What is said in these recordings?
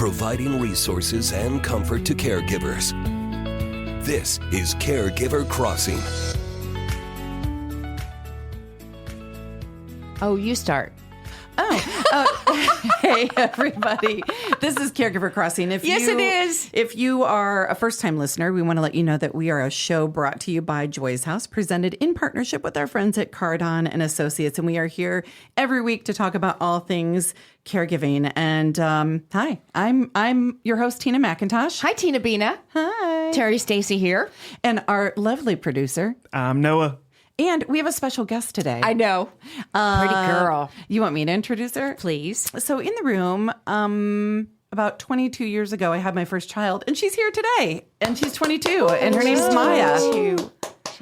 providing resources and comfort to caregivers. This is Caregiver Crossing. Oh, you start. Hey, everybody. This is Caregiver Crossing. Yes, it is. If you are a first-time listener, we want to let you know that we are a show brought to you by Joy's House, presented in partnership with our friends at Cardon and Associates. And we are here every week to talk about all things caregiving. And hi, I'm your host, Tina McIntosh. Hi, Tina Bina. Hi. Terry Stacy here. And our lovely producer. I'm Noah. And we have a special guest today. I know. Pretty girl. You want me to introduce her? Please. So in the room, about 22 years ago, I had my first child, and she's here today, and she's 22, and her name's Maya.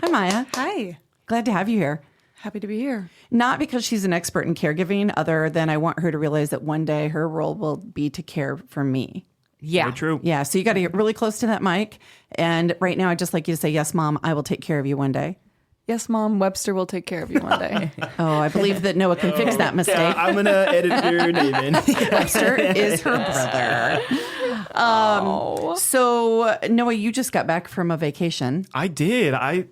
Hi, Maya. Hi. Glad to have you here. Happy to be here. Not because she's an expert in caregiving, other than I want her to realize that one day her role will be to care for me. Yeah. Very true. Yeah, so you got to get really close to that mic, and right now I'd just like you to say, yes, Mom, I will take care of you one day. Yes, Mom, Webster will take care of you one day. Oh, I believe that Noah can fix that mistake. Yeah, I'm going to edit your name in. Webster is her brother. So, Noah, you just got back from a vacation. I did. I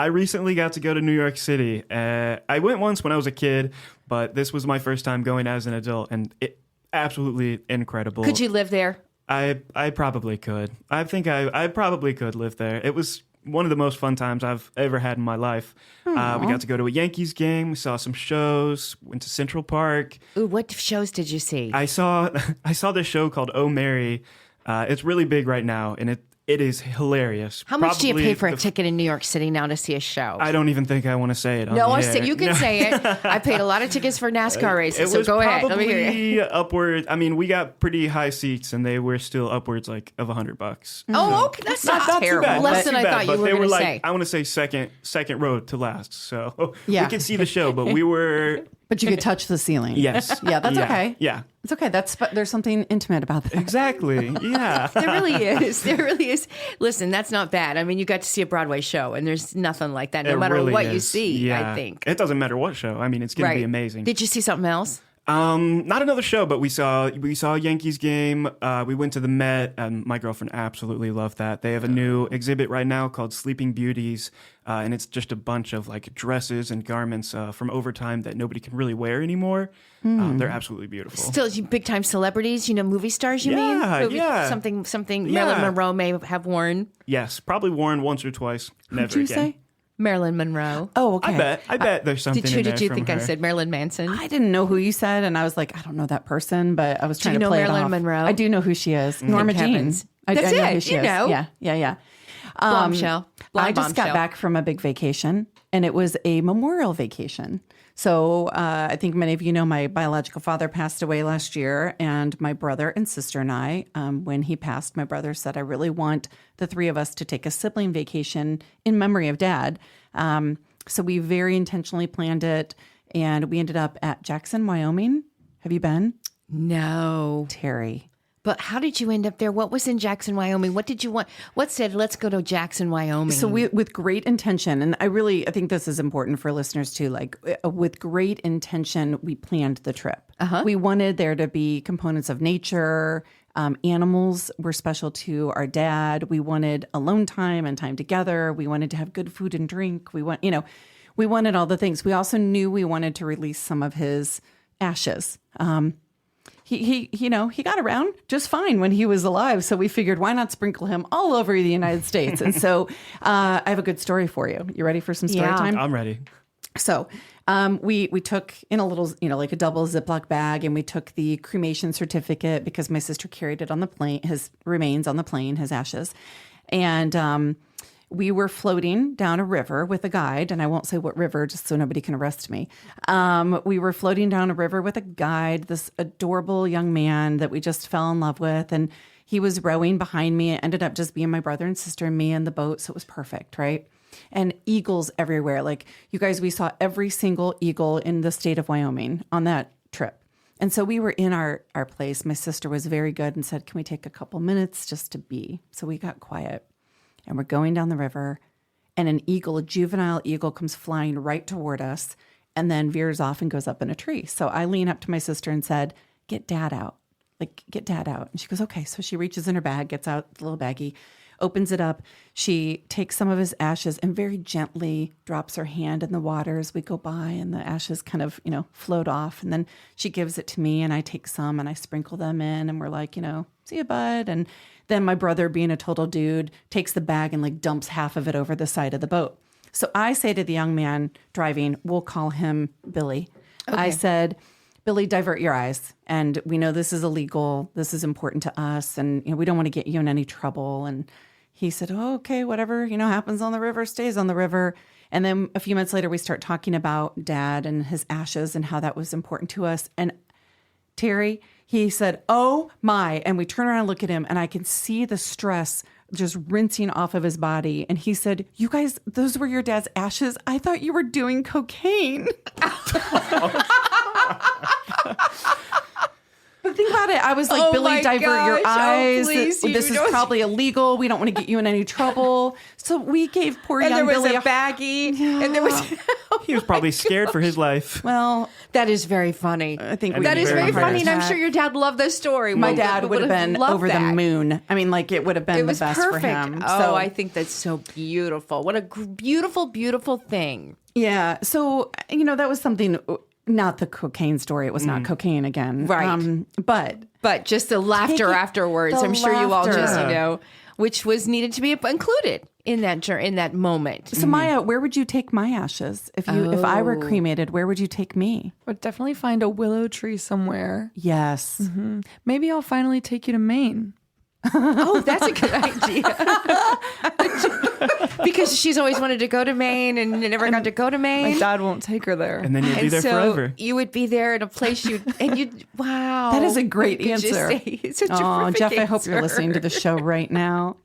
recently got to go to New York City. I went once when I was a kid, but this was my first time going as an adult, and it absolutely incredible. Could you live there? I probably could. I think I probably could live there. It was one of the most fun times I've ever had in my life. We got to go to a Yankees game. We saw some shows. Went to Central Park. Ooh, what shows did you see? I saw this show called Oh Mary. It's really big right now, and it is hilarious. How much do you Probably pay for a ticket in New York City now to see a show? I don't even think I want to say it. No, on the air. you can say it. I paid a lot of tickets for NASCAR races, It so was go ahead. Let me hear you. probably upward. I mean, we got pretty high seats, and they were still upwards like of $100. Oh, okay. That's not terrible. Too bad. Less Not than too I bad, thought you but were they going to like, say. I want to say second row to last. So Yeah. we could see the show, but we were. But you could touch the ceiling. Yes. Yeah, that's okay. Yeah. It's okay. There's something intimate about that. Exactly. Yeah. There really is. There really is. Listen, that's not bad. I mean, you got to see a Broadway show, and there's nothing like that, no It matter really what is. you see, Yeah. I think. It doesn't matter what show. I mean, it's going to be amazing. Did you see something else? Not another show, but we saw a Yankees game. We went to the Met, and my girlfriend absolutely loved that. They have a new exhibit right now called Sleeping Beauties, and it's just a bunch of like dresses and garments from overtime that nobody can really wear anymore. They're absolutely beautiful. Still, big time celebrities, movie stars, you mean? Yeah. Something Yeah. Marilyn Monroe may have worn. Yes, probably worn once or twice. Never Did you again. say? Marilyn Monroe. Oh, okay. I bet there's something. Who in did there you from think I her. said? Marilyn Manson? I didn't know who you said, and I was like, I don't know that person, but I was trying you to know play Marilyn it off. Monroe? I do know who she is. Norma Thank Jean. heavens. I That's know it. who she You is. know. Yeah. Bombshell. Blonde I just got bombshell. back from a big vacation, and it was a memorial vacation. So I think many of you know my biological father passed away last year, and my brother and sister and I, when he passed, my brother said, I really want the three of us to take a sibling vacation in memory of Dad. So we very intentionally planned it, and we ended up at Jackson, Wyoming. Have you been? No. Terry. But how did you end up there? What was in Jackson, Wyoming? What did you want? What said, let's go to Jackson, Wyoming? So we, with great intention, and I think this is important for listeners too, like with great intention, we planned the trip. We wanted there to be components of nature. Animals were special to our dad. We wanted alone time and time together. We wanted to have good food and drink. We wanted all the things. We also knew we wanted to release some of his ashes. He got around just fine when he was alive. So we figured, why not sprinkle him all over the United States? And so I have a good story for you. You ready for some story time? I'm ready. So we took in a little, like a double Ziploc bag, and we took the cremation certificate because my sister carried it on the plane, his remains on the plane, his ashes. And we were floating down a river with a guide, and I won't say what river just so nobody can arrest me. We were floating down a river with a guide, this adorable young man that we just fell in love with. And he was rowing behind me. It ended up just being my brother and sister and me in the boat. So it was perfect, right? And eagles everywhere. Like, you guys, we saw every single eagle in the state of Wyoming on that trip. And so we were in our place. My sister was very good and said, can we take a couple minutes just to be? So we got quiet. And we're going down the river, and an eagle, a juvenile eagle, comes flying right toward us and then veers off and goes up in a tree. So I lean up to my sister and said, get Dad out. like, get dad out. And she goes, okay. So she reaches in her bag, gets out the little baggie, opens it up. She takes some of his ashes and very gently drops her hand in the water as we go by, and the ashes kind of, float off. And then she gives it to me, and I take some and I sprinkle them in, and we're like, see you, bud. And then my brother, being a total dude, takes the bag and like dumps half of it over the side of the boat. So I say to the young man driving, we'll call him Billy. Okay. I said, Billy, divert your eyes. And we know this is illegal. This is important to us. And we don't want to get you in any trouble. And he said, oh, okay, whatever, happens on the river stays on the river. And then a few minutes later, we start talking about dad and his ashes and how that was important to us. And Terry, he said, oh my. And we turn around and look at him, and I can see the stress just rinsing off of his body. And he said, you guys, those were your dad's ashes? I thought you were doing cocaine. But think about it. I was like, Oh Billy, my divert your gosh. eyes. Please, This is probably illegal. We don't want to get you in any trouble. So we gave poor And young there was Billy a baggie, and there was. He was probably scared for his life. Well, That is very funny. I think And That is very Heart funny, and I'm attack. sure your dad loved this story. My Well, dad would have been loved over the that. moon. I mean, like, it would have been It the was best perfect. for him. Oh, So, I think that's so beautiful. What a beautiful, beautiful thing. yeah. So, that was something, not the cocaine story. It was not cocaine again. Right. But just the laughter Taking afterwards. the I'm sure you all just, laughter. which was needed to be included in that moment. so Maya, where would you take my ashes? If I were cremated, where would you take me? Would definitely find a willow tree somewhere. Yes. Maybe I'll finally take you to Maine. Oh, that's a good idea. Because she's always wanted to go to Maine and never got to go to Maine. My dad won't take her there. And then you'll be And there so forever. you would be there in a place wow. That is a great You could just answer. say it's such a Oh, terrific Jeff, I hope you're answer. listening to the show right now.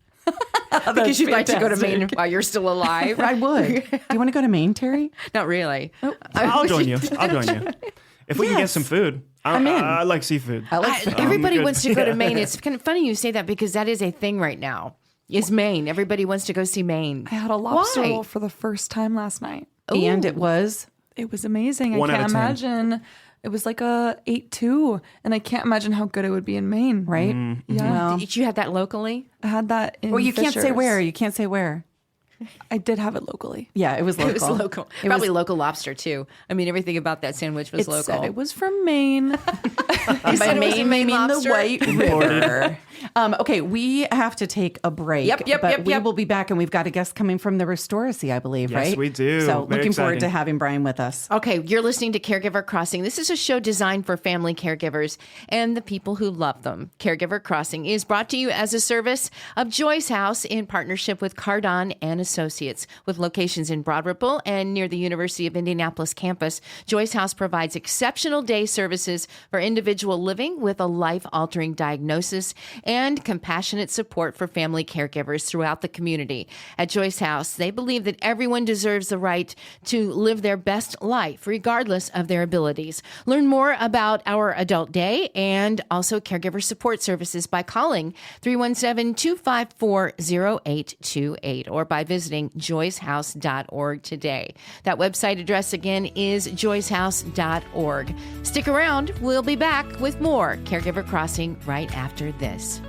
Because you'd like to go to fantastic. Maine while you're still alive. I would. Do you want to go to Maine, Terry? Not really. I'll join you. If we can get some food. I'm in. I like seafood. I like food. Everybody good. wants to go to Maine. It's kind of funny you say that because that is a thing right now. Is Maine. Everybody wants to go see Maine. I had a lobster Why? roll for the first time last night. And it was It was amazing. 1 I out can't of 10. imagine. It was like a 8.2, and I can't imagine how good it would be in Maine. right. Yeah. Well, Did you have that locally? I had that in well, you can't say Fishers. where. You can't say where. I did have it locally. Yeah, it was local. It was local. It Probably was- local lobster too. I mean, everything about that sandwich was It local. said it was from Maine. By said it was a Maine, Maine meaning the lobster? White River. Okay, we have to take a break. Yep, we will be back, and we've got a guest coming from the Restoracy, I believe, Yes, right? we do. So Very looking forward to exciting. having Brian with us. Okay, you're listening to Caregiver Crossing. This is a show designed for family caregivers and the people who love them. Caregiver Crossing is brought to you as a service of Joyce House in partnership with Cardon and Associates. With locations in Broad Ripple and near the University of Indianapolis campus, Joyce House provides exceptional day services for individual living with a life-altering diagnosis and compassionate support for family caregivers throughout the community. At Joyce House, they believe that everyone deserves the right to live their best life, regardless of their abilities. Learn more about our adult day and also caregiver support services by calling 317-254-0828 or by visiting joycehouse.org today. That website address again is joycehouse.org. Stick around. We'll be back with more Caregiver Crossing right after this.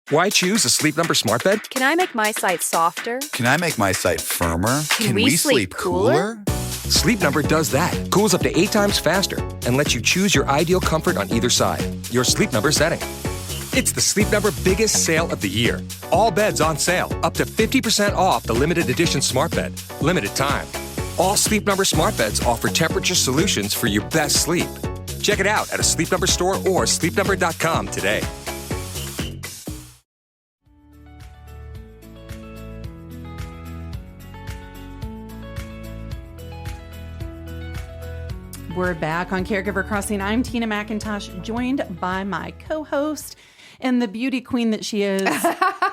Why choose a Sleep Number smart bed? Can I make my site softer? Can I make my site firmer? Can we sleep cooler? Sleep Number does that. Cools up to 8 times faster and lets you choose your ideal comfort on either side. Your Sleep Number setting. It's the Sleep Number biggest sale of the year. All beds on sale, up to 50% off the limited edition smart bed. Limited time. All Sleep Number smart beds offer temperature solutions for your best sleep. Check it out at a Sleep Number store or sleepnumber.com today. We're back on Caregiver Crossing. I'm Tina McIntosh, joined by my co-host and the beauty queen that she is,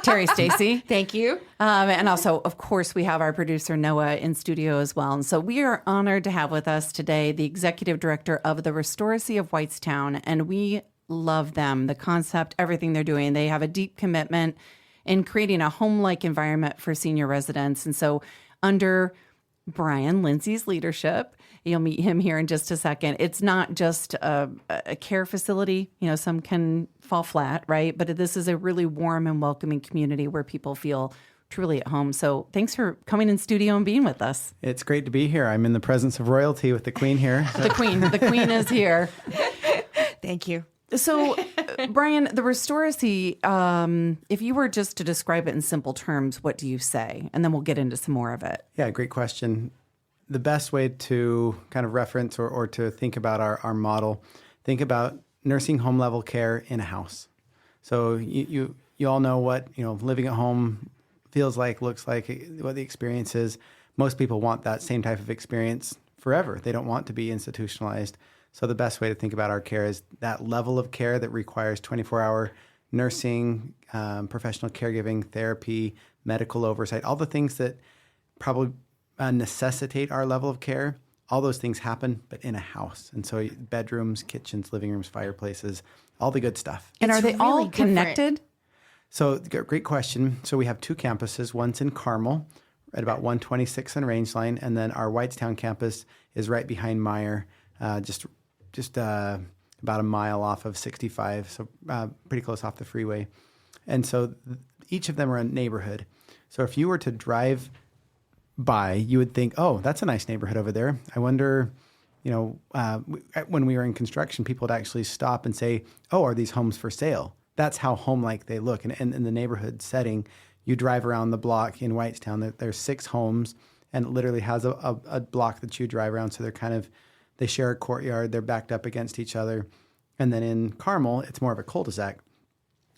Terry Stacy. Thank you. And also, of course, we have our producer, Noah, in studio as well. And so we are honored to have with us today the executive director of the Restoracy of Whitestown. And we love them, the concept, everything they're doing. They have a deep commitment in creating a home-like environment for senior residents. And so under Brian Lindsay's leadership, you'll meet him here in just a second. It's not just a care facility. Some can fall flat, right? But this is a really warm and welcoming community where people feel truly at home. So thanks for coming in studio and being with us. It's great to be here. I'm in the presence of royalty with the Queen here. The Queen is here. Thank you. So, Brian, the Restoracy, if you were just to describe it in simple terms, what do you say? And then we'll get into some more of it. Yeah, great question. The best way to kind of reference or to think about our model, think about nursing home level care in a house. So you all know what living at home feels like, looks like, what the experience is. Most people want that same type of experience forever. They don't want to be institutionalized. So the best way to think about our care is that level of care that requires 24-hour nursing, professional caregiving, therapy, medical oversight, all the things that probably necessitate our level of care. All those things happen, but in a house. And so bedrooms, kitchens, living rooms, fireplaces, all the good stuff. And are they all really connected? So great question. So we have two campuses. One's in Carmel at about 126 on Rangeline, and then our Whitestown campus is right behind Meyer, just about a mile off of 65, so pretty close off the freeway. And so each of them are a neighborhood. So if you were to drive by, you would think, oh, that's a nice neighborhood over there. I wonder, when we were in construction, people would actually stop and say, oh, are these homes for sale? That's how home-like they look. And in the neighborhood setting, you drive around the block in Whitestown, there's 6 homes, and it literally has a block that you drive around. So they share a courtyard, they're backed up against each other. And then in Carmel, it's more of a cul-de-sac.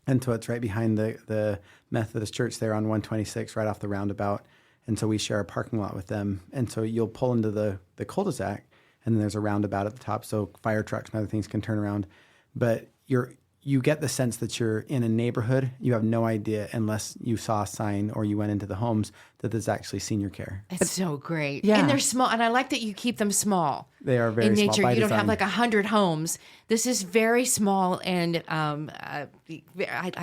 And so it's right behind the Methodist church there on 126, right off the roundabout. And so we share a parking lot with them. And so you'll pull into the cul-de-sac, and then there's a roundabout at the top, so fire trucks and other things can turn around. But you get the sense that you're in a neighborhood. You have no idea, unless you saw a sign or you went into the homes, that there's actually senior care. It's so great. Yeah. And they're small. And I like that you keep them small. They are very in small nature. by You don't have design. like 100 homes. This is very small. And I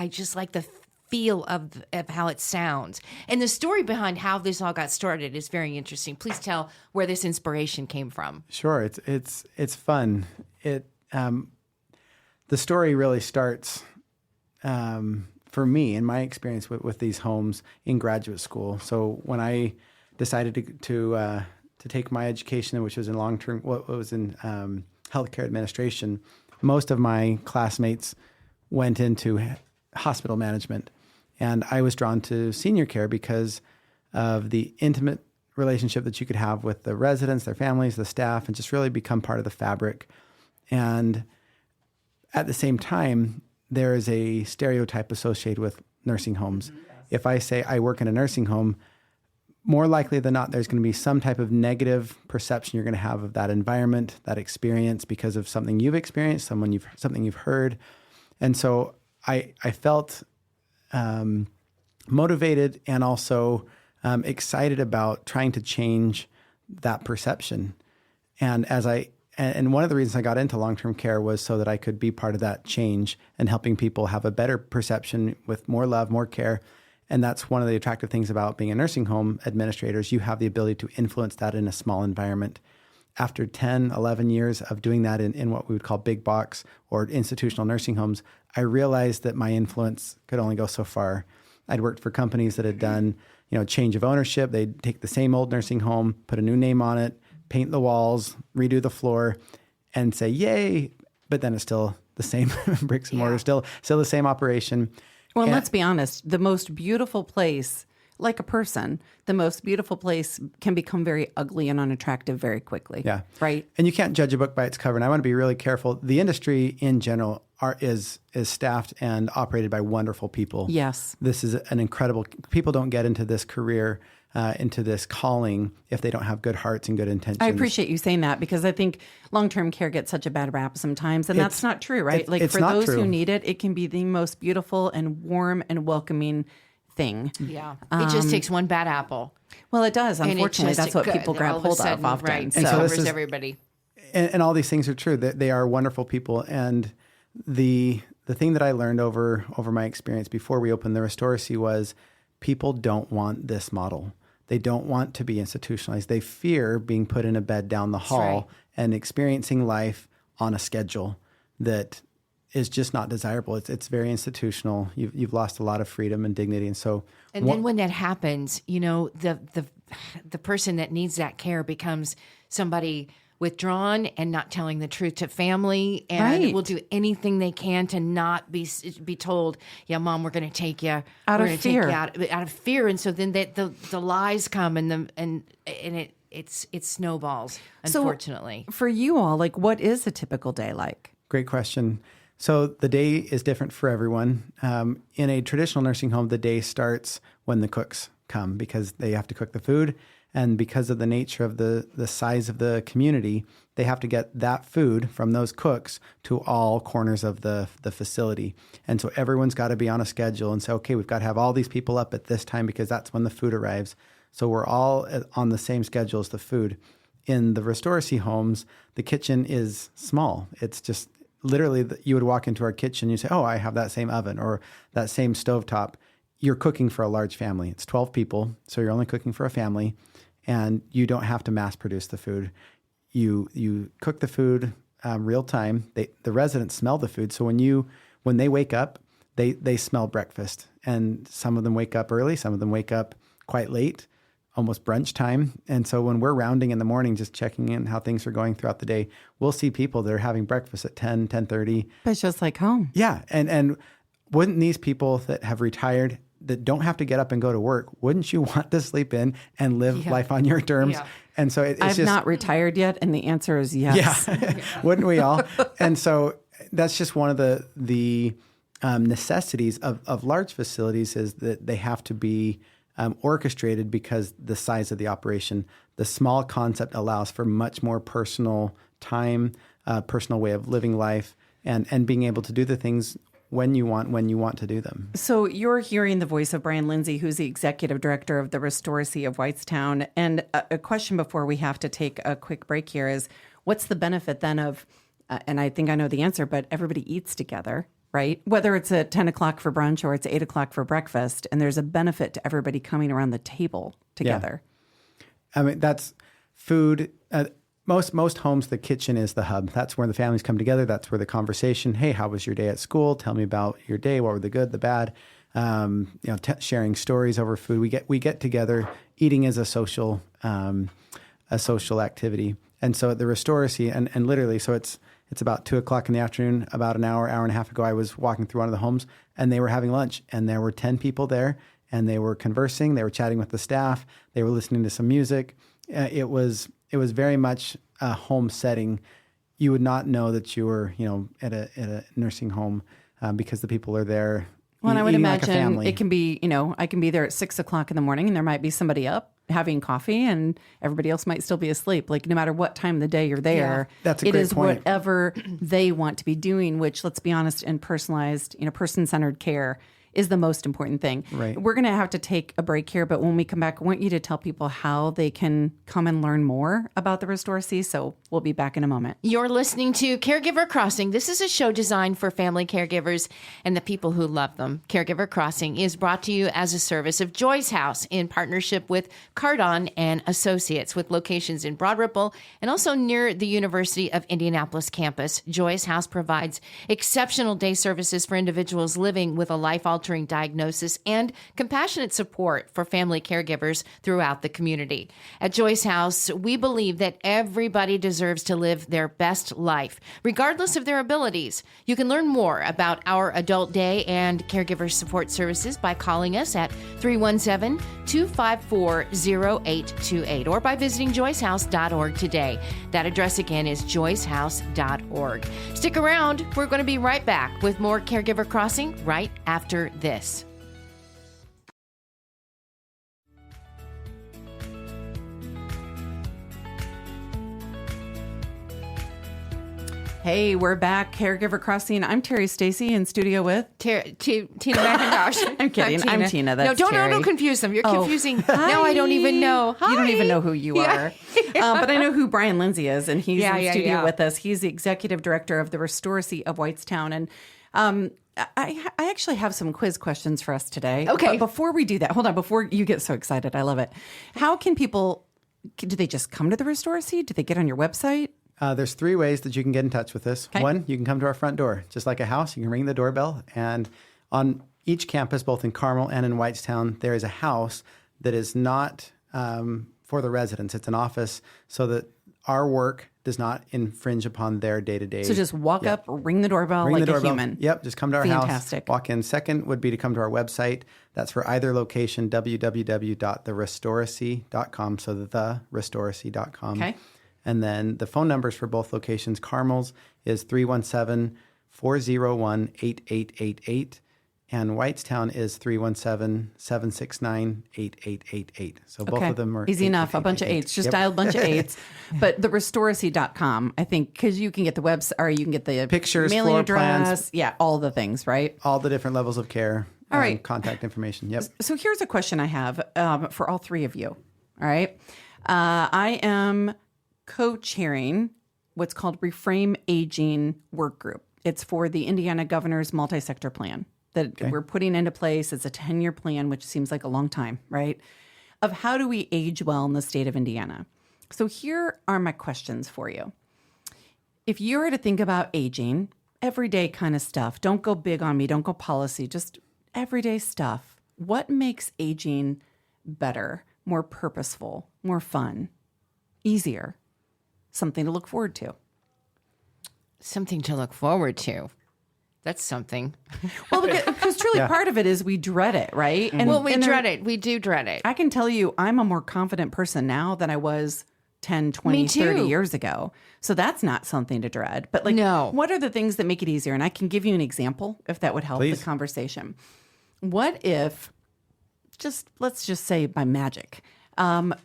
just like the feel of how it sounds. And the story behind how this all got started is very interesting. Please tell where this inspiration came from. Sure, it's fun. The story really starts for me in my experience with these homes in graduate school. So when I decided to take my education, which was in healthcare administration, most of my classmates went into hospital management. And I was drawn to senior care because of the intimate relationship that you could have with the residents, their families, the staff, and just really become part of the fabric. And at the same time, there is a stereotype associated with nursing homes. If I say I work in a nursing home, more likely than not, there's going to be some type of negative perception you're going to have of that environment, that experience, because of something you've experienced, something you've heard. And so I felt motivated and also excited about trying to change that perception. And one of the reasons I got into long-term care was so that I could be part of that change and helping people have a better perception with more love, more care. And that's one of the attractive things about being a nursing home administrator is you have the ability to influence that in a small environment. After 10, 11 years of doing that in what we would call big box or institutional nursing homes, I realized that my influence could only go so far. I'd worked for companies that had done, change of ownership. They'd take the same old nursing home, put a new name on it, paint the walls, redo the floor, and say, yay, but then it's still the same bricks and mortar, still the same operation. Well, let's be honest. The most beautiful place, like a person, the most beautiful place can become very ugly and unattractive very quickly. Yeah. Right? And you can't judge a book by its cover. And I want to be really careful. The industry in general is staffed and operated by wonderful people. Yes. This is an incredible, people don't get into this career, into this calling if they don't have good hearts and good intentions. I appreciate you saying that because I think long-term care gets such a bad rap sometimes, and that's not true, right? Like for those who need it, it can be the most beautiful and warm and welcoming thing. Yeah. It just takes one bad apple. Well, it does. Unfortunately, that's what people grab hold of often. Right. And so Covers everybody. And all these things are true. They are wonderful people. And the the thing that I learned over my experience before we opened the Restoracy was people don't want this model. They don't want to be institutionalized. They fear being put in a bed down the hall and experiencing life on a schedule that is just not desirable. It's very institutional. You've lost a lot of freedom and dignity, and so. And then when that happens, the person that needs that care becomes somebody withdrawn and not telling the truth to family, and will do anything they can to not be told, "Yeah, Mom, we're going to take you out of fear." Out of fear, and so then the lies come and it snowballs. Unfortunately, so for you all, like, what is a typical day like? Great question. So the day is different for everyone. In a traditional nursing home, the day starts when the cooks come because they have to cook the food. And because of the nature of the size of the community, they have to get that food from those cooks to all corners of the facility. And so everyone's got to be on a schedule and say, okay, we've got to have all these people up at this time because that's when the food arrives. So we're all on the same schedule as the food. In the Restoracy homes, the kitchen is small. It's just literally, you would walk into our kitchen, you say, oh, I have that same oven or that same stovetop. You're cooking for a large family. It's 12 people, so you're only cooking for a family, and you don't have to mass produce the food. You cook the food real time. The residents smell the food, so when they wake up, they smell breakfast. And some of them wake up early, some of them wake up quite late, almost brunch time. And so when we're rounding in the morning, just checking in how things are going throughout the day, we'll see people that are having breakfast at 10, 10:30. But it's just like home. Yeah. And wouldn't these people that have retired, that don't have to get up and go to work, wouldn't you want to sleep in and live life on your terms? Yeah. And so I've not retired yet, and the answer is yes. Yeah. Wouldn't we all? And so that's just one of the necessities of large facilities is that they have to be orchestrated because the size of the operation. The small concept allows for much more personal time, personal way of living life, and being able to do the things when you want to do them. So you're hearing the voice of Brian Lindsay, who's the executive director of the Restoracy of Whitestown. And a question before we have to take a quick break here is, what's the benefit then of, and I think I know the answer, but everybody eats together, right? Whether it's at 10 o'clock for brunch or it's 8 o'clock for breakfast, and there's a benefit to everybody coming around the table together. Yeah. I mean, that's food. Most homes, the kitchen is the hub. That's where the families come together. That's where the conversation, hey, how was your day at school? Tell me about your day. What were the good, the bad? Sharing stories over food. We get together. Eating is a social activity. And so at the Restoracy, and literally, so it's about 2 o'clock in the afternoon. About an hour and a half ago, I was walking through one of the homes, and they were having lunch, and there were 10 people there, and they were conversing. They were chatting with the staff. They were listening to some music. It was very much a home setting. You would not know that you were, at a nursing home because the people are there. Well, and I would imagine it can be, I can be there at 6 o'clock in the morning, and there might be somebody up having coffee, and everybody else might still be asleep. Like, no matter what time of the day you're there, that's a great point. Whatever they want to be doing, which, let's be honest, in personalized, person-centered care is the most important thing. Right. We're going to have to take a break here, but when we come back, I want you to tell people how they can come and learn more about the Restoracy. So we'll be back in a moment. You're listening to Caregiver Crossing. This is a show designed for family caregivers and the people who love them. Caregiver Crossing is brought to you as a service of Joy's House in partnership with Cardon and Associates, with locations in Broad Ripple and also near the University of Indianapolis campus. Joy's House provides exceptional day services for individuals living with a life-altering diagnosis and compassionate support for family caregivers throughout the community. At Joy's House, we believe that everybody deserves to live their best life, regardless of their abilities. You can learn more about our adult day and caregiver support services by calling us at 317-254-0828 or by visiting joycehouse.org today. That address again is joycehouse.org. Stick around. We're going to be right back with more Caregiver Crossing right after this. Hey, we're back. Caregiver Crossing. I'm Terry Stacy in studio with Tina McIntosh. I'm kidding. I'm Tina. That's no, don't confuse them. You're confusing. Now I don't even know. Hi. You don't even know who you are. But I know who Brian Lindsay is, and he's in studio with us. He's the executive director of the Restoracy of Whitestown. And I actually have some quiz questions for us today. Okay. But before we do that, hold on, before you get so excited, I love it. How can people, do they just come to the Restoracy? Do they get on your website? There's 3 ways that you can get in touch with us. Okay. One, you can come to our front door. Just like a house, you can ring the doorbell. And on each campus, both in Carmel and in Whitestown, there is a house that is not for the residents. It's an office so that our work does not infringe upon their day-to-day. So just walk up, ring the doorbell Ring like the doorbell. a human. Yep, just come to our house. Fantastic. Walk in. Second would be to come to our website. That's for either location, www.therestoracy.com. So therestoracy.com. Okay. And then the phone numbers for both locations, Carmel's is 317-401-8888. And Whitestown is 317-769-8888. So both of them are easy enough. A bunch of 8s. Just dial a bunch of 8s. But the restoracy.com, I think, because you can get the website, or you can get the Pictures, mailing floor address. plans. Yeah, all the things, right? All the different levels of care. All right. Contact information. Yep. So here's a question I have for all 3 of you. All right. I am co-chairing what's called Reframe Aging Work Group. It's for the Indiana Governor's multi-sector plan that we're putting into place. It's a 10-year plan, which seems like a long time, right? Of how do we age well in the state of Indiana? So here are my questions for you. If you were to think about aging, everyday kind of stuff, don't go big on me, don't go policy, just everyday stuff. What makes aging better, more purposeful, more fun, easier, something to look forward to? Something to look forward to. That's something. Well, because truly part of it is we dread it, right? And we dread it. We do dread it. I can tell you I'm a more confident person now than I was 10, 20, 30 years ago. So that's not something to dread. But what are the things that make it easier? And I can give you an example if that would help the conversation. What if, let's just say by magic,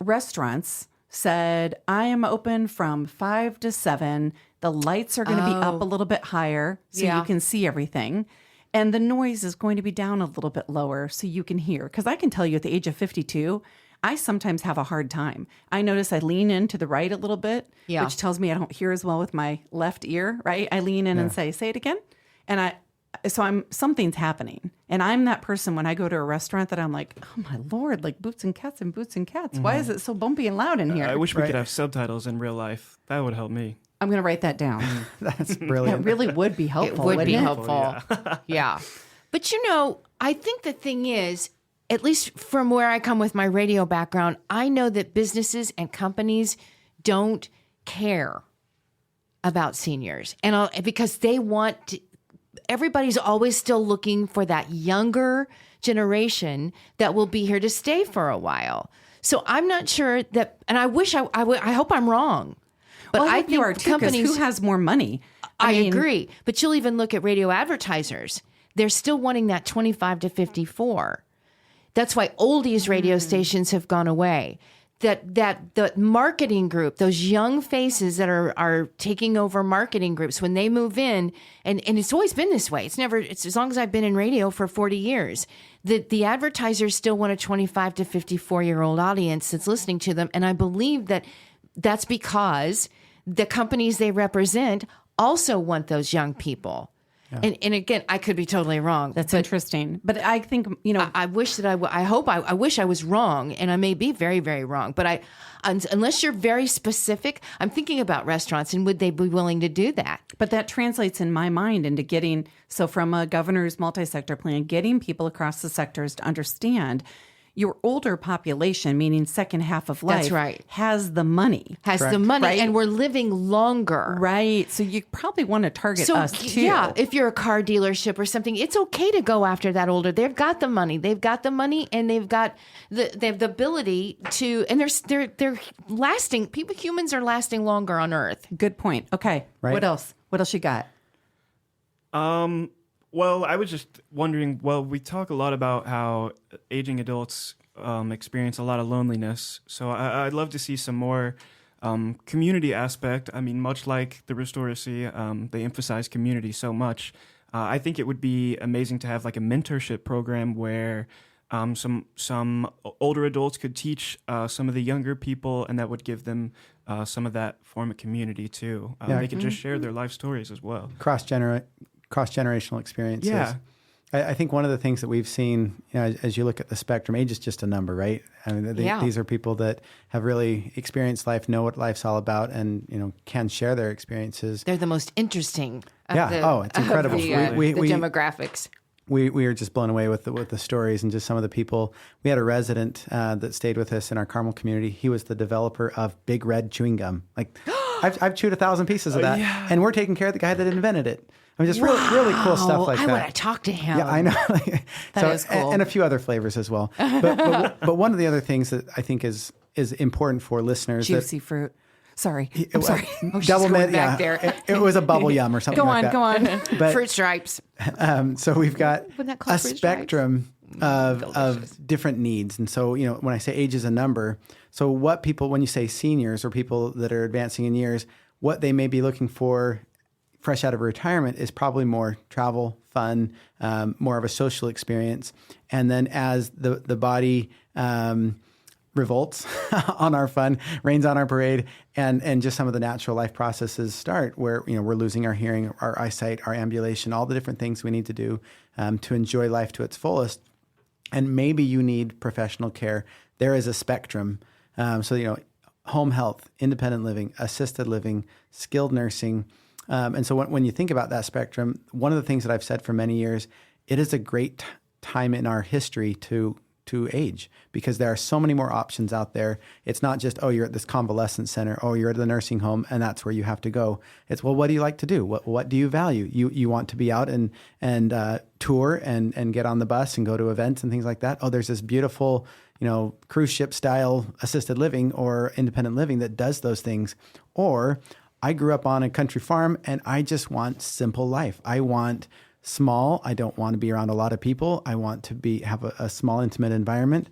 restaurants said, I am open from 5 to 7. The lights are going to be up a little bit higher so you can see everything. And the noise is going to be down a little bit lower so you can hear. Because I can tell you at the age of 52, I sometimes have a hard time. I notice I lean in to the right a little bit, which tells me I don't hear as well with my left ear, right? I lean in and say it again. And something's happening. And I'm that person when I go to a restaurant that I'm like, oh my Lord, like boots and cats and boots and cats. Why is it so bumpy and loud in here? I wish we could have subtitles in real life. That would help me. I'm going to write that down. That's brilliant. That really would be helpful. It would be wouldn't it? helpful. Yeah. But I think the thing is, at least from where I come with my radio background, I know that businesses and companies don't care about seniors. And because they want to, everybody's always still looking for that younger generation that will be here to stay for a while. So I'm not sure that, and I wish I hope I'm wrong. But Well, I I hope think you are too, 'cause companies, who has more money? I mean, agree. But you'll even look at radio advertisers. They're still wanting that 25 to 54. That's why oldies radio stations have gone away. That the marketing group, those young faces that are taking over marketing groups, when they move in, and it's always been this way. It's as long as I've been in radio for 40 years. The advertisers still want a 25 to 54-year-old audience that's listening to them. And I believe that's because the companies they represent also want those young people. Yeah. And again, I could be totally wrong. That's interesting. But I think, I wish that I wish I was wrong, and I may be very, very wrong. But unless you're very specific, I'm thinking about restaurants, and would they be willing to do that? But that translates in my mind into from a governor's multi-sector plan, getting people across the sectors to understand your older population, meaning second half of life, That's right. has the money. Right? And we're living longer. Right. So you probably want to target us too. Yeah, if you're a car dealership or something, it's okay to go after that older. They've got the money. And they've got the ability to, and they're lasting. Humans are lasting longer on Earth. Good point. Okay. Right. What else? What else you got? Well, I was just wondering, we talk a lot about how aging adults experience a lot of loneliness. So I'd love to see some more community aspect. I mean, much like the Restoracy, they emphasize community so much. I think it would be amazing to have like a mentorship program where some older adults could teach some of the younger people, and that would give them some of that form of community too. They could just share their life stories as well. cross-generational experiences. Yeah. I think one of the things that we've seen, as you look at the spectrum, age is just a number, right? I mean, these are people that have really experienced life, know what life's all about, and can share their experiences. They're the most interesting. It's incredible. The demographics. We were just blown away with the stories and just some of the people. We had a resident that stayed with us in our Carmel community. He was the developer of Big Red chewing gum. Like, I've chewed 1,000 pieces of that, and we're taking care of the guy that invented it. I mean, just really cool stuff like that. I want to talk to him. Yeah, I know. That is cool. And a few other flavors as well. But one of the other things that I think is important for listeners. Juicy fruit. Sorry. I'm sorry. Double mint. Back there. It was a bubble yum or something like that. Go on. But, Fruit stripes. So we've got a fruit spectrum of different needs. And so, when I say age is a number, so what people, when you say seniors or people that are advancing in years, what they may be looking for fresh out of retirement is probably more travel, fun, more of a social experience. And then as the body revolts on our fun, rains on our parade, and just some of the natural life processes start where, we're losing our hearing, our eyesight, our ambulation, all the different things we need to do to enjoy life to its fullest. And maybe you need professional care. There is a spectrum. Home health, independent living, assisted living, skilled nursing. And so when you think about that spectrum, one of the things that I've said for many years, it is a great time in our history to age because there are so many more options out there. It's not just, you're at this convalescent center, you're at the nursing home, and that's where you have to go. It's, what do you like to do? What do you value? You want to be out and tour and get on the bus and go to events and things like that. There's this beautiful, cruise ship style assisted living or independent living that does those things. Or I grew up on a country farm and I just want simple life. I want small. I don't want to be around a lot of people. I want to have a small, intimate environment.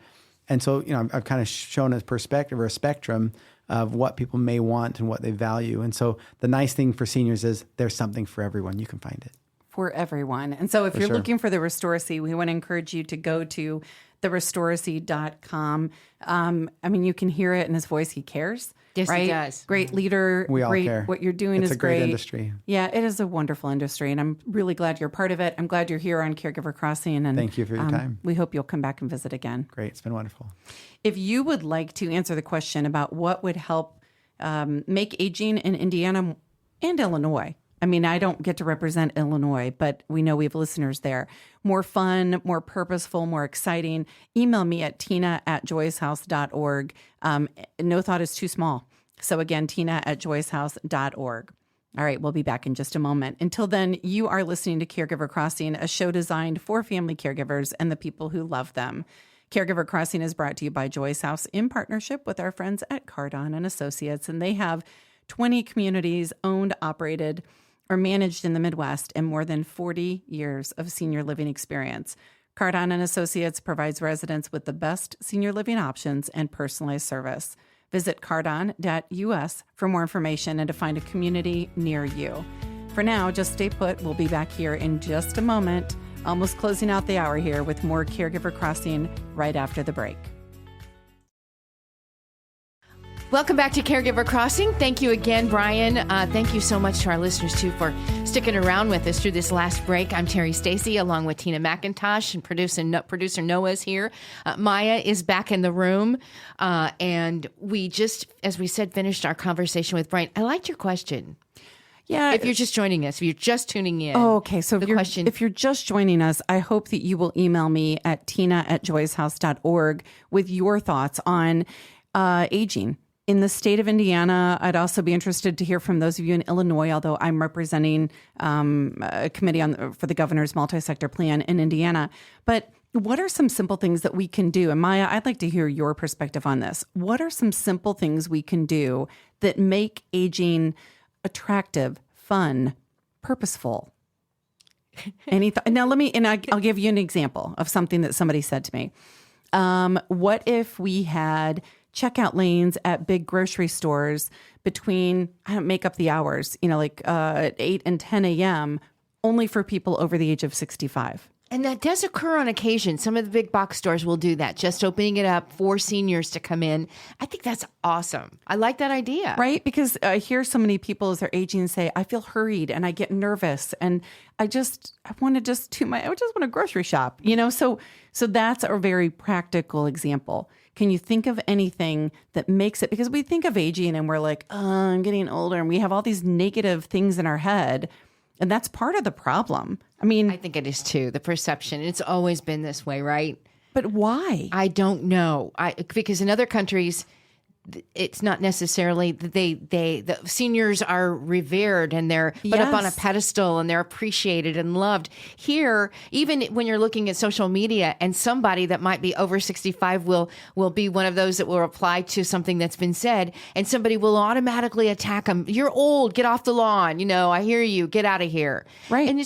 And so, I've kind of shown a perspective or a spectrum of what people may want and what they value. And so the nice thing for seniors is there's something for everyone. You can find it. For everyone. And so if you're looking for the Restoracy, we want to encourage you to go to therestoracy.com. You can hear it in his voice. He cares. Yes, right? he does. Great leader. We all care. What you're doing is great. It's a great industry. Yeah, it is a wonderful industry, and I'm really glad you're part of it. I'm glad you're here on Caregiver Crossing. And thank you for your time. We hope you'll come back and visit again. Great. It's been wonderful. If you would like to answer the question about what would help make aging in Indiana and Illinois, I don't get to represent Illinois, but we know we have listeners there. More fun, more purposeful, more exciting. Email me at tina@joycehouse.org. No thought is too small. So again, tina@joycehouse.org. All right, we'll be back in just a moment. Until then, you are listening to Caregiver Crossing, a show designed for family caregivers and the people who love them. Caregiver Crossing is brought to you by Joyce House in partnership with our friends at Cardon and Associates, and they have 20 communities owned, operated, or managed in the Midwest and more than 40 years of senior living experience. Cardon and Associates provides residents with the best senior living options and personalized service. Visit cardon.us for more information and to find a community near you. For now, just stay put. We'll be back here in just a moment, almost closing out the hour here with more Caregiver Crossing right after the break. Welcome back to Caregiver Crossing. Thank you again, Brian. Thank you so much to our listeners, too, for sticking around with us through this last break. I'm Terry Stacy, along with Tina McIntosh, and producer Noah's here. Maya is back in the room. And we just, as we said, finished our conversation with Brian. I liked your question. Yeah. If you're just joining us, if you're just tuning in. Oh, okay. So if you're just joining us, I hope that you will email me at tina@joycehouse.org with your thoughts on aging. In the state of Indiana, I'd also be interested to hear from those of you in Illinois, although I'm representing a committee for the governor's multi-sector plan in Indiana. But what are some simple things that we can do? And Maya, I'd like to hear your perspective on this. What are some simple things we can do that make aging attractive, fun, purposeful? Now I'll give you an example of something that somebody said to me. What if we had checkout lanes at big grocery stores between, I don't make up the hours, at 8 and 10 a.m. only for people over the age of 65. And that does occur on occasion. Some of the big box stores will do that, just opening it up for seniors to come in. I think that's awesome. I like that idea. Right? Because I hear so many people as they're aging say, I feel hurried and I get nervous and I want to grocery shop, So that's a very practical example. Can you think of anything that makes it, because we think of aging and we're like, oh, I'm getting older and we have all these negative things in our head. And that's part of the problem. I think it is too, the perception. It's always been this way, right? But why? I don't know. Because in other countries, it's not necessarily that the seniors are revered and they're put up on a pedestal and they're appreciated and loved. Here, even when you're looking at social media and somebody that might be over 65 will be one of those that will reply to something that's been said, and somebody will automatically attack them. You're old, get off the lawn. I hear you, get out of here. Right. And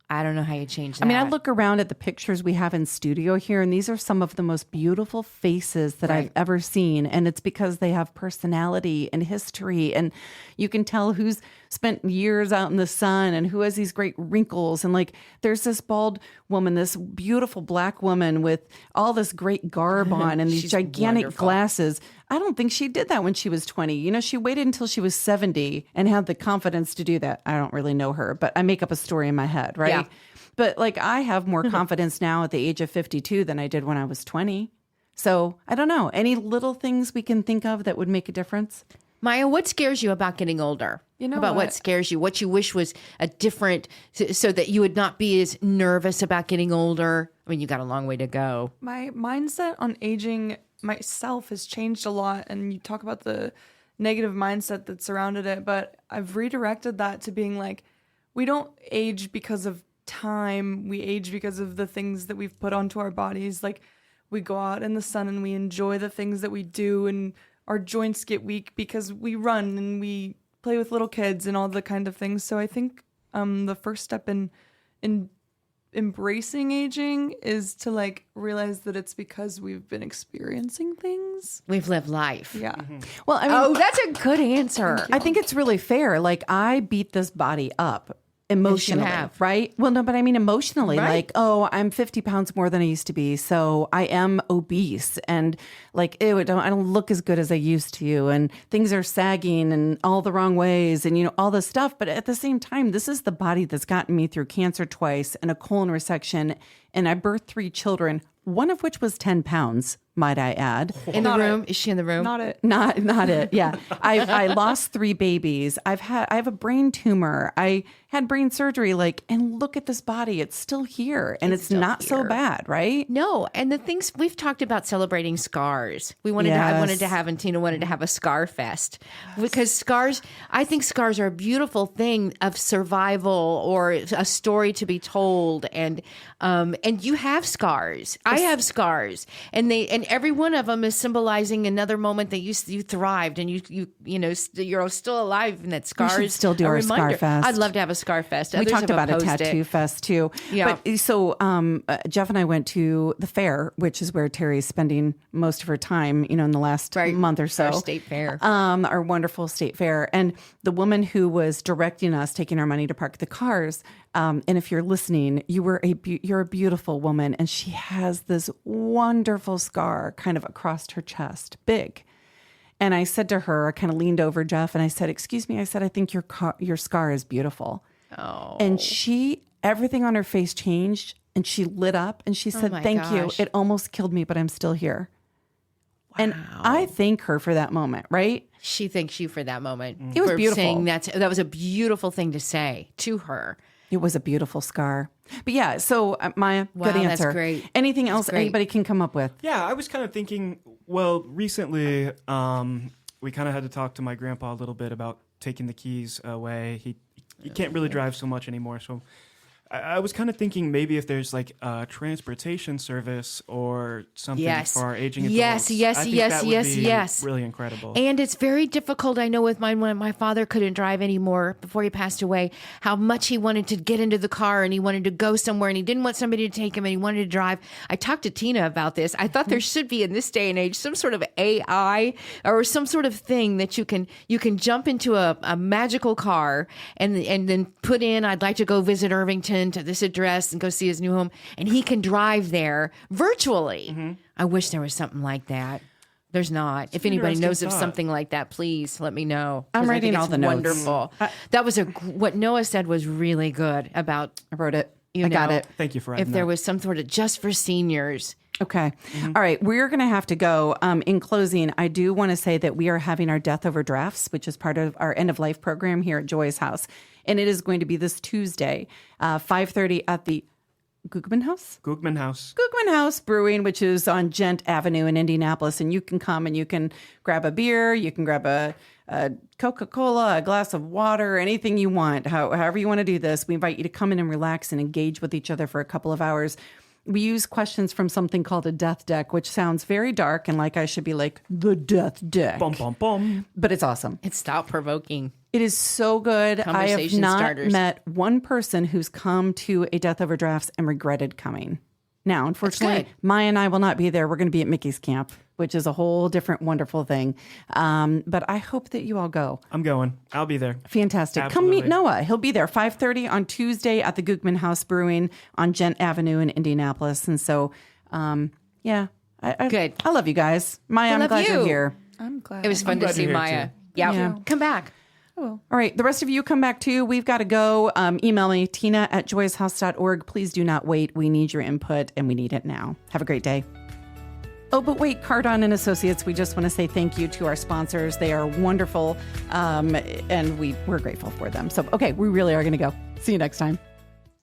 I don't know how you change that. I look around at the pictures we have in studio here, and these are some of the most beautiful faces that I've ever seen. And it's because they have personality and history, and you can tell who's spent years out in the sun and who has these great wrinkles. And there's this bald woman, this beautiful black woman with all this great garb on and these gigantic glasses. I don't think she did that when she was 20. She waited until she was 70 and had the confidence to do that. I don't really know her, but I make up a story in my head, right? Yeah. But I have more confidence now at the age of 52 than I did when I was 20. So I don't know. Any little things we can think of that would make a difference? Maya, what scares you about getting older? What scares you? What you wish was a different, so that you would not be as nervous about getting older? You got a long way to go. My mindset on aging myself has changed a lot. And you talk about the negative mindset that surrounded it, but I've redirected that to being we don't age because of time. We age because of the things that we've put onto our bodies. We go out in the sun and we enjoy the things that we do, and our joints get weak because we run and we play with little kids and all the kind of things. So I think the first step in embracing aging is to realize that it's because we've been experiencing things. We've lived life. Yeah. Well, that's a good answer. I think it's really fair. I beat this body up emotionally, right? Well, no, but emotionally, right. I'm 50 pounds more than I used to be. So I am obese and ew, I don't look as good as I used to. And things are sagging in all the wrong ways and, all this stuff. But at the same time, this is the body that's gotten me through cancer twice and a colon resection. And I birthed 3 children, one of which was 10 pounds. Might I add? In the room? Is she in the room? Not it. Not it. Yeah. I lost 3 babies. I have a brain tumor. I had brain surgery. And look at this body. It's still here. And it's not so bad, right? No. And the things we've talked about celebrating scars. I wanted to have, and Tina wanted to have a scar fest because I think scars are a beautiful thing of survival or a story to be told. And you have scars. I have scars, and every one of them is symbolizing another moment that you thrived and you're still alive, and that scars. We should still do our scar fest. I'd love to have a scar fest. We talked about a tattoo fest too. Yeah. But so Jeff and I went to the fair, which is where Terry's spending most of her time, in the last month or so. Our state fair. Our wonderful state fair. And the woman who was directing us, taking our money to park the cars, and if you're listening, you're a beautiful woman, and she has this wonderful scar kind of across her chest, big. And I said to her, I kind of leaned over Jeff and I said, "Excuse me," I said, "I think your scar is beautiful." Oh. And everything on her face changed, and she lit up and she said, "Thank you. It almost killed me, but I'm still here." Wow. And I thank her for that moment, right? She thanks you for that moment. It was beautiful. Saying that was a beautiful thing to say to her. It was a beautiful scar. But yeah, so Maya, good answer. That's great. Anything else anybody can come up with? Yeah, I was kind of thinking, recently we kind of had to talk to my grandpa a little bit about taking the keys away. He can't really drive so much anymore, so I was kind of thinking maybe if there's a transportation service or something for our aging adults. Yes. Really incredible. And it's very difficult. I know with mine, when my father couldn't drive anymore before he passed away, how much he wanted to get into the car and he wanted to go somewhere and he didn't want somebody to take him and he wanted to drive. I talked to Tina about this. I thought there should be in this day and age some sort of AI or some sort of thing that you can jump into a magical car and then put in, "I'd like to go visit Irvington in to this address and go see his new home, and he can drive there virtually. I wish there was something like that. There's not. If anybody knows of something like that, please let me know. I'm writing all the notes. Wonderful. That was what Noah said was really good about. I wrote it. I got it. Thank you for writing If there was some sort of just for seniors. Okay. All right. We're going to have to go. In closing, I do want to say that we are having our Death Over Drafts, which is part of our end of life program here at Joy's house. And it is going to be this Tuesday, 5:30 at the Gugman House? Gugman House. Gugman House Brewing, which is on Gent Avenue in Indianapolis. And you can come and you can grab a beer, you can grab a Coca-Cola, a glass of water, anything you want, however you want to do this. We invite you to come in and relax and engage with each other for a couple of hours. We use questions from something called a death deck, which sounds very dark and like I should be like, the death deck. Bum, bum, bum. But it's awesome. It's thought-provoking. It is so good. I have Conversation not starters. met one person who's come to a Death Over Drafts and regretted coming. Now, unfortunately, good. Maya and I will not be there. We're going to be at Mickey's camp, which is a whole different wonderful thing. But I hope that you all go. I'm going. I'll be there. Fantastic. Absolutely. Come meet Noah. He'll be there 5:30 on Tuesday at the Gugman House Brewing on Gent Avenue in Indianapolis. And so, yeah. Good. I love you guys. Maya, I'm love glad you. you're here. I'm glad. It was fun to glad see you're here, Maya. too. Yeah. Come back. All right. The rest of you come back too. We've got to go. Email me, tina@joyshouse.org. Please do not wait. We need your input and we need it now. Have a great day. Oh, but wait, Cardon and Associates, we just want to say thank you to our sponsors. They are wonderful, and we're grateful for them. So, okay, we really are going to go. See you next time.